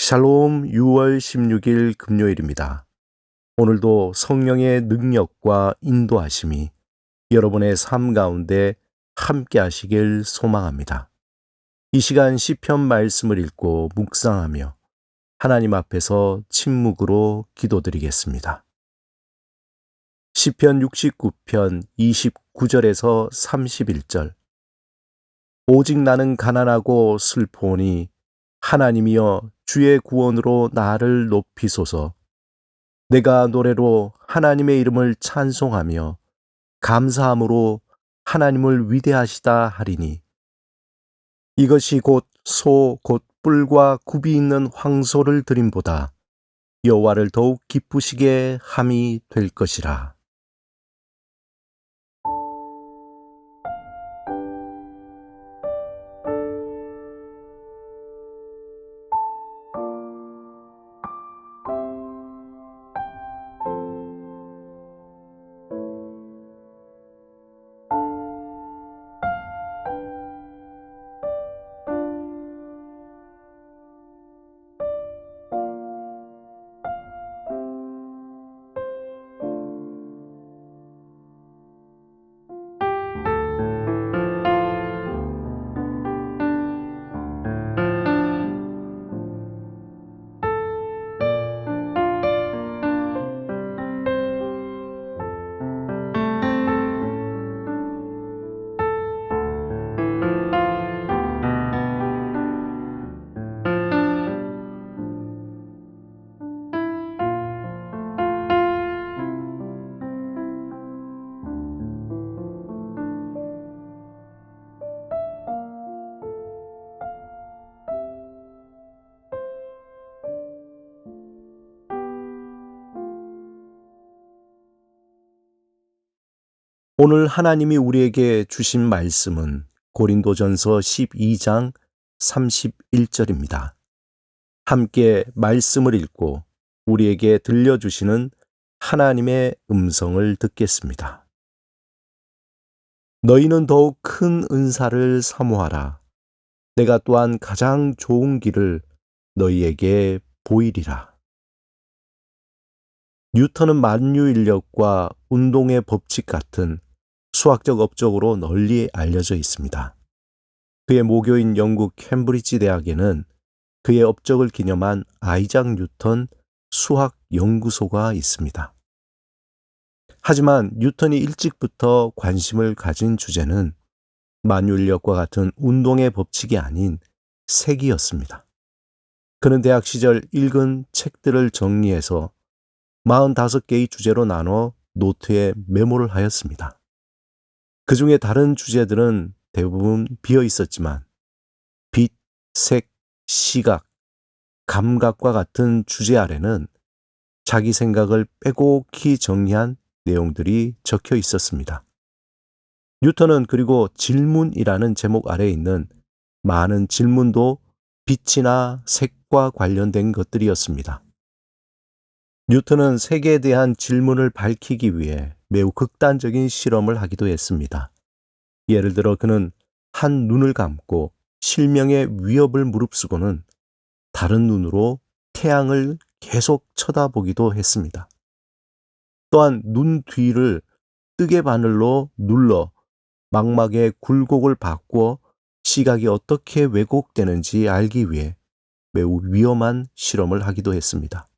샬롬 6월 16일 금요일입니다. 오늘도 성령의 능력과 인도하심이 여러분의 삶 가운데 함께 하시길 소망합니다. 이 시간 시편 말씀을 읽고 묵상하며 하나님 앞에서 침묵으로 기도드리겠습니다. 시편 69편 29절에서 31절. 오직 나는 가난하고 슬프오니 하나님이여 주의 구원으로 나를 높이소서. 내가 노래로 하나님의 이름을 찬송하며 감사함으로 하나님을 위대하시다 하리니 이것이 곧 뿔과 굽이 있는 황소를 드림보다 여호와를 더욱 기쁘시게 함이 될 것이라. 오늘 하나님이 우리에게 주신 말씀은 고린도전서 12장 31절입니다. 함께 말씀을 읽고 우리에게 들려주시는 하나님의 음성을 듣겠습니다. 너희는 더욱 큰 은사를 사모하라. 내가 또한 가장 좋은 길을 너희에게 보이리라. 뉴턴은 만유인력과 운동의 법칙 같은 수학적 업적으로 널리 알려져 있습니다. 그의 모교인 영국 캠브리지 대학에는 그의 업적을 기념한 아이작 뉴턴 수학 연구소가 있습니다. 하지만 뉴턴이 일찍부터 관심을 가진 주제는 만유인력과 같은 운동의 법칙이 아닌 색이었습니다. 그는 대학 시절 읽은 책들을 정리해서 45개의 주제로 나눠 노트에 메모를 하였습니다. 그 중에 다른 주제들은 대부분 비어 있었지만 빛, 색, 시각, 감각과 같은 주제 아래는 자기 생각을 빼곡히 정리한 내용들이 적혀 있었습니다. 뉴턴은 그리고 질문이라는 제목 아래에 있는 많은 질문도 빛이나 색과 관련된 것들이었습니다. 뉴턴은 색에 대한 질문을 밝히기 위해 매우 극단적인 실험을 하기도 했습니다. 예를 들어 그는 한 눈을 감고 실명의 위협을 무릅쓰고는 다른 눈으로 태양을 계속 쳐다보기도 했습니다. 또한 눈 뒤를 뜨개 바늘로 눌러 망막의 굴곡을 바꾸어 시각이 어떻게 왜곡되는지 알기 위해 매우 위험한 실험을 하기도 했습니다.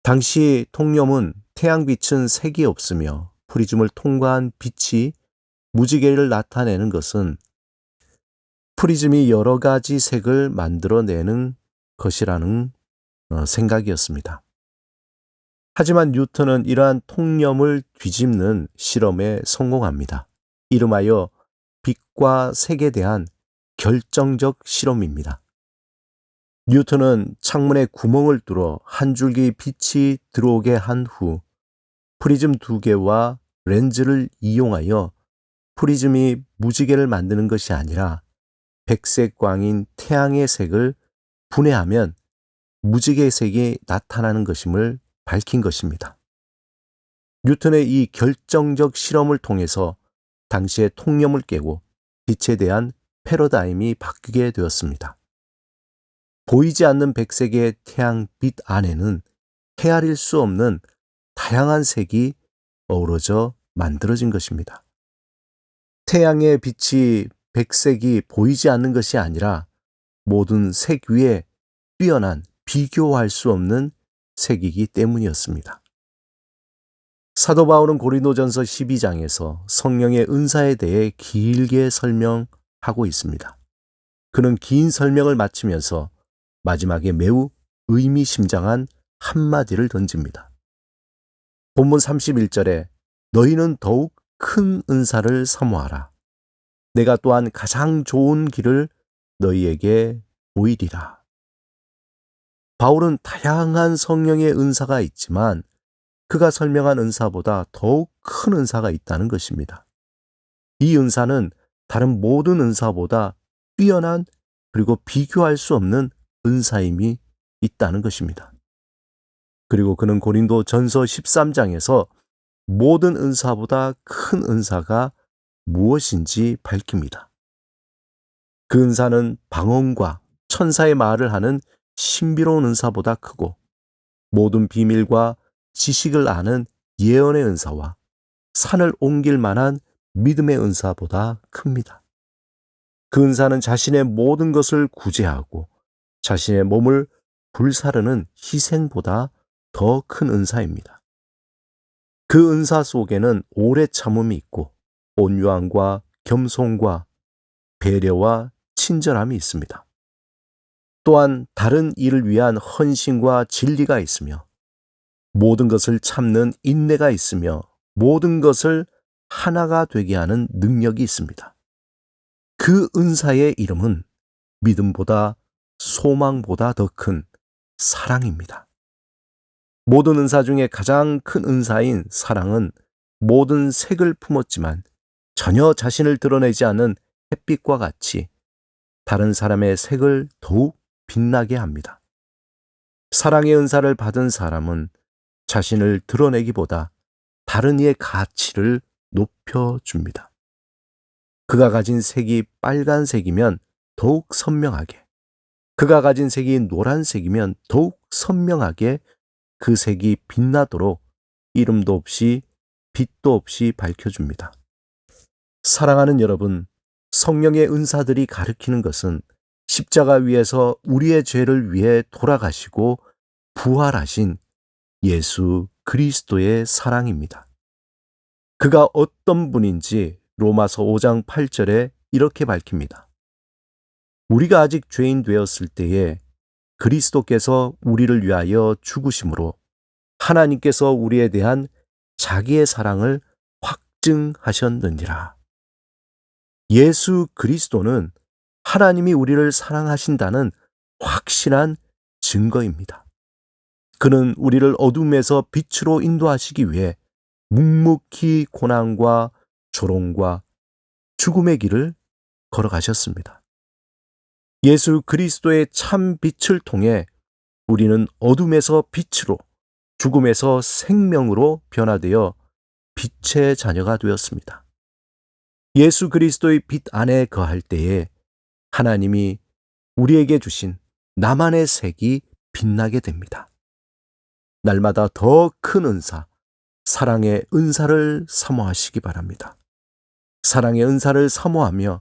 당시 통념은 태양빛은 색이 없으며 프리즘을 통과한 빛이 무지개를 나타내는 것은 프리즘이 여러 가지 색을 만들어내는 것이라는 생각이었습니다. 하지만 뉴턴은 이러한 통념을 뒤집는 실험에 성공합니다. 이름하여 빛과 색에 대한 결정적 실험입니다. 뉴턴은 창문에 구멍을 뚫어 한 줄기 빛이 들어오게 한 후 프리즘 2개와 렌즈를 이용하여 프리즘이 무지개를 만드는 것이 아니라 백색 광인 태양의 색을 분해하면 무지개의 색이 나타나는 것임을 밝힌 것입니다. 뉴턴의 이 결정적 실험을 통해서 당시의 통념을 깨고 빛에 대한 패러다임이 바뀌게 되었습니다. 보이지 않는 백색의 태양빛 안에는 헤아릴 수 없는 다양한 색이 어우러져 만들어진 것입니다. 태양의 빛이 백색이 보이지 않는 것이 아니라 모든 색 위에 뛰어난 비교할 수 없는 색이기 때문이었습니다. 사도 바울은 고린도전서 12장에서 성령의 은사에 대해 길게 설명하고 있습니다. 그는 긴 설명을 마치면서 마지막에 매우 의미심장한 한마디를 던집니다. 본문 31절에 너희는 더욱 큰 은사를 사모하라. 내가 또한 가장 좋은 길을 너희에게 보이리라. 바울은 다양한 성령의 은사가 있지만 그가 설명한 은사보다 더욱 큰 은사가 있다는 것입니다. 이 은사는 다른 모든 은사보다 뛰어난 그리고 비교할 수 없는 은사임이 있다는 것입니다. 그리고 그는 고린도 전서 13장에서 모든 은사보다 큰 은사가 무엇인지 밝힙니다. 그 은사는 방언과 천사의 말을 하는 신비로운 은사보다 크고 모든 비밀과 지식을 아는 예언의 은사와 산을 옮길 만한 믿음의 은사보다 큽니다. 그 은사는 자신의 모든 것을 구제하고 자신의 몸을 불사르는 희생보다 더 큰 은사입니다. 그 은사 속에는 오래 참음이 있고 온유함과 겸손과 배려와 친절함이 있습니다. 또한 다른 일을 위한 헌신과 진리가 있으며 모든 것을 참는 인내가 있으며 모든 것을 하나가 되게 하는 능력이 있습니다. 그 은사의 이름은 믿음보다 소망보다 더 큰 사랑입니다. 모든 은사 중에 가장 큰 은사인 사랑은 모든 색을 품었지만 전혀 자신을 드러내지 않는 햇빛과 같이 다른 사람의 색을 더욱 빛나게 합니다. 사랑의 은사를 받은 사람은 자신을 드러내기보다 다른 이의 가치를 높여줍니다. 그가 가진 색이 빨간색이면 더욱 선명하게, 그가 가진 색이 노란색이면 더욱 선명하게 그 색이 빛나도록 이름도 없이 빛도 없이 밝혀줍니다. 사랑하는 여러분, 성령의 은사들이 가르치는 것은 십자가 위에서 우리의 죄를 위해 돌아가시고 부활하신 예수 그리스도의 사랑입니다. 그가 어떤 분인지 로마서 5장 8절에 이렇게 밝힙니다. 우리가 아직 죄인 되었을 때에 그리스도께서 우리를 위하여 죽으심으로 하나님께서 우리에 대한 자기의 사랑을 확증하셨느니라. 예수 그리스도는 하나님이 우리를 사랑하신다는 확실한 증거입니다. 그는 우리를 어둠에서 빛으로 인도하시기 위해 묵묵히 고난과 조롱과 죽음의 길을 걸어가셨습니다. 예수 그리스도의 참 빛을 통해 우리는 어둠에서 빛으로, 죽음에서 생명으로 변화되어 빛의 자녀가 되었습니다. 예수 그리스도의 빛 안에 거할 때에 하나님이 우리에게 주신 나만의 색이 빛나게 됩니다. 날마다 더 큰 은사, 사랑의 은사를 사모하시기 바랍니다. 사랑의 은사를 사모하며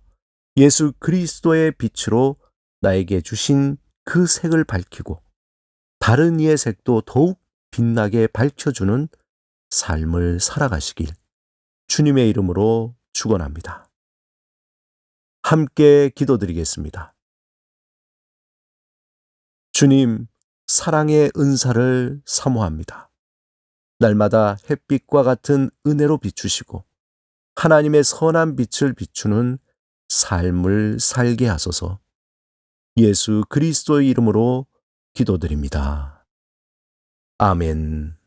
예수 그리스도의 빛으로 나에게 주신 그 색을 밝히고 다른 이의 색도 더욱 빛나게 밝혀주는 삶을 살아가시길 주님의 이름으로 축원합니다. 함께 기도드리겠습니다. 주님, 사랑의 은사를 사모합니다. 날마다 햇빛과 같은 은혜로 비추시고 하나님의 선한 빛을 비추는 삶을 살게 하소서. 예수 그리스도의 이름으로 기도드립니다. 아멘.